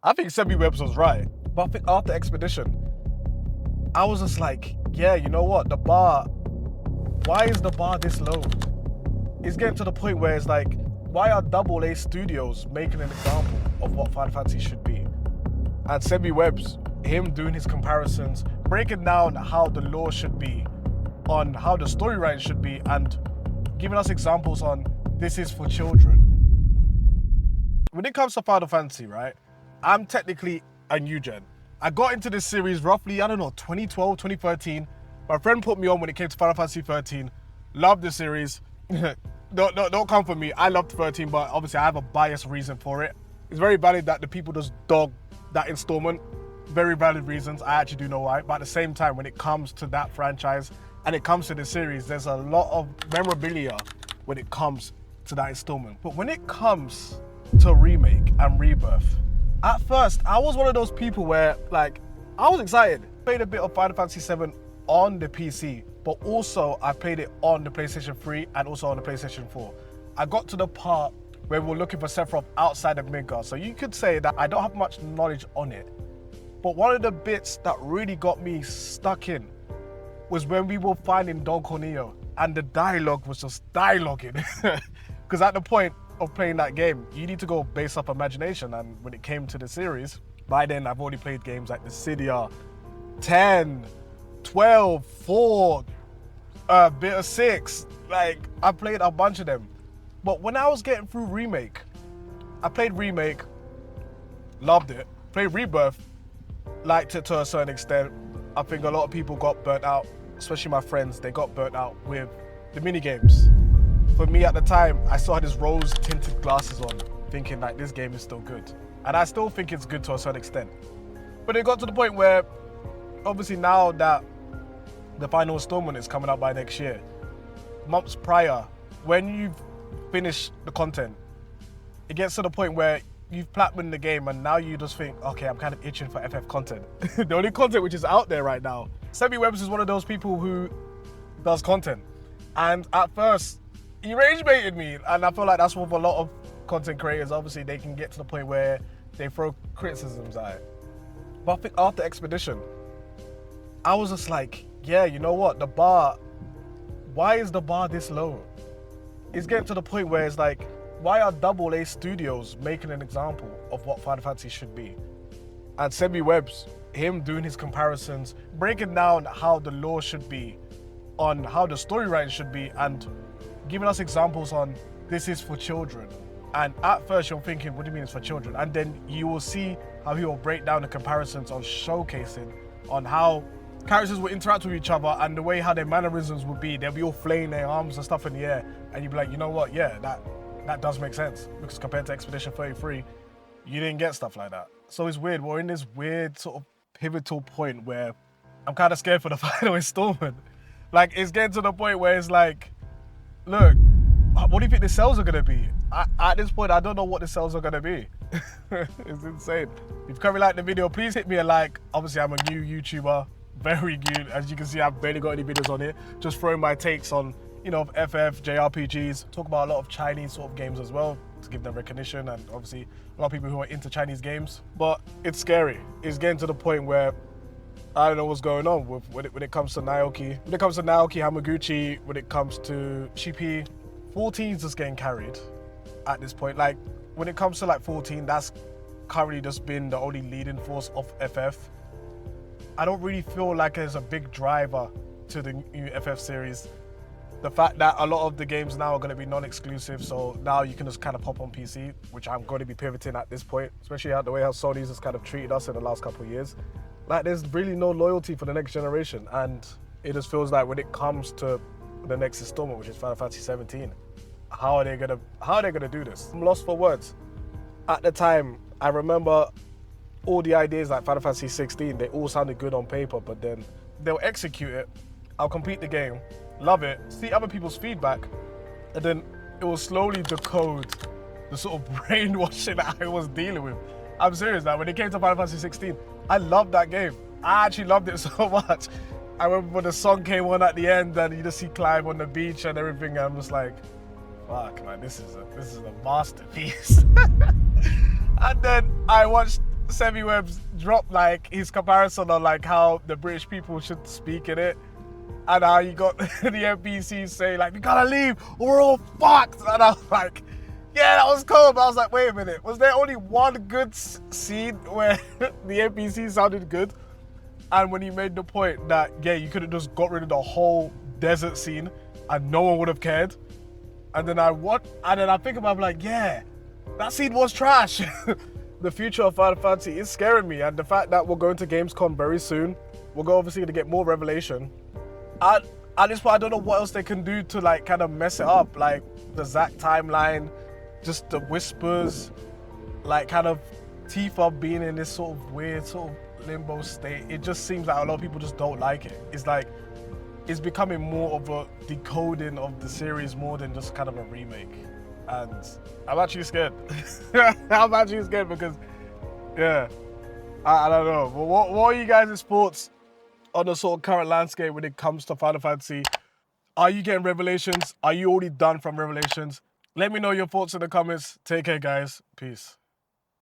I think Semmy Webbz was right. But I think after Expedition, I was just like, yeah, you know what? The bar, why is the bar this low? It's getting to the point where it's like, why are AA studios making an example of what Final Fantasy should be? And Semmy Webbz, him doing his comparisons, breaking down how the lore should be, on how the storyline should be, and giving us examples on this is for children. When it comes to Final Fantasy, right, I'm technically a new gen. I got into this series roughly, 2012, 2013. My friend put me on when it came to Final Fantasy 13. Loved the series. Don't come for me. I loved 13, but obviously I have a biased reason for it. It's very valid that the people just dog that installment. Very valid reasons. I actually do know why. But at the same time, when it comes to that franchise and it comes to the series, there's a lot of memorabilia when it comes to that installment. But when it comes to Remake and Rebirth, at first, I was one of those people where, like, I was excited. Played a bit of Final Fantasy VII on the PC, but also I played it on the PlayStation 3 and also on the PlayStation 4. I got to the part where we were looking for Sephiroth outside of Midgard, so you could say that I don't have much knowledge on it. But one of the bits that really got me stuck in was when we were finding Don Corneo and the dialogue was just dialoguing. Because at the point of playing that game, you need to go based off imagination, and when it came to the series, by then I've already played games like Dissidia, 10, 12, 4, bit of 6, like I played a bunch of them. But when I was getting through Remake, I played Remake, loved it, played Rebirth, liked it to a certain extent. I think a lot of people got burnt out, especially my friends, they got burnt out with the mini games. For me at the time, I still had this rose tinted glasses on, thinking like this game is still good. And I still think it's good to a certain extent. But it got to the point where, obviously now that the final installment is coming out by next year, months prior, when you've finished the content, it gets to the point where you've platinumed the game and now you just think, okay, I'm kind of itching for FF content. The only content which is out there right now. Semmy Webbz is one of those people who does content. And at first, he rage baited me, and I feel like that's with a lot of content creators. Obviously, they can get to the point where they throw criticisms at it. But I think after Expedition, I was just like, yeah, you know what? The bar, why is the bar this low? It's getting to the point where it's like, why are AA studios making an example of what Final Fantasy should be? And Semmy Webbz, him doing his comparisons, breaking down how the lore should be, on how the storyline should be, and giving us examples on this is for children. And at first you're thinking, what do you mean it's for children? And then you will see how he will break down the comparisons on showcasing on how characters will interact with each other and the way how their mannerisms would be. They'll be all flailing their arms and stuff in the air. And you'll be like, you know what? Yeah, that does make sense. Because compared to Expedition 33, you didn't get stuff like that. So it's weird. We're in this weird sort of pivotal point where I'm kind of scared for the final installment. Like, it's getting to the point where it's like, look, what do you think the sales are going to be? At this point, I don't know what the sales are going to be. It's insane. If you currently like the video, please hit me a like. Obviously, I'm a new YouTuber, very new. As you can see, I've barely got any videos on it. Just throwing my takes on, you know, FF, JRPGs. Talk about a lot of Chinese sort of games as well to give them recognition, and obviously a lot of people who are into Chinese games. But it's scary. It's getting to the point where I don't know what's going on when it comes to Naoki. When it comes to Naoki Hamaguchi, when it comes to Shippy, 14's just getting carried at this point. Like, when it comes to like 14, that's currently just been the only leading force of FF. I don't really feel like there's a big driver to the new FF series. The fact that a lot of the games now are going to be non-exclusive, so now you can just kind of pop on PC, which I'm going to be pivoting at this point, especially the way how Sony's just kind of treated us in the last couple of years. Like, there's really no loyalty for the next generation, and it just feels like when it comes to the next installment, which is Final Fantasy 17, how are they gonna do this? I'm lost for words. At the time, I remember all the ideas like Final Fantasy 16, they all sounded good on paper, but then they'll execute it, I'll complete the game, love it, see other people's feedback, and then it will slowly decode the sort of brainwashing that I was dealing with. I'm serious now, when it came to Final Fantasy 16, I loved that game. I actually loved it so much. I remember when the song came on at the end and you just see Clive on the beach and everything, and I'm just like, fuck man, this is a masterpiece. And then I watched Semmy Webbz dropped like his comparison on like how the British people should speak in it, and how you got the NPCs saying like, "We gotta leave, or we're all fucked." And I was like, "Yeah, that was cool." But I was like, "Wait a minute, was there only one good scene where the NPC sounded good?" And when he made the point that, yeah, you could have just got rid of the whole desert scene and no one would have cared. And then I think about it, like, yeah, that scene was trash. The future of Final Fantasy is scaring me. And the fact that we're going to Gamescom very soon, we're obviously going to get more revelation. At this point, I don't know what else they can do to like kind of mess it up. Like the Zack timeline, just the whispers, like kind of Tifa being in this sort of weird sort of limbo state. It just seems like a lot of people just don't like it. It's like it's becoming more of a decoding of the series more than just kind of a remake. And I'm actually scared. I'm actually scared because, yeah, I don't know. But what are you guys' thoughts on the sort of current landscape when it comes to Final Fantasy? Are you getting revelations? Are you already done from revelations? Let me know your thoughts in the comments. Take care, guys. Peace.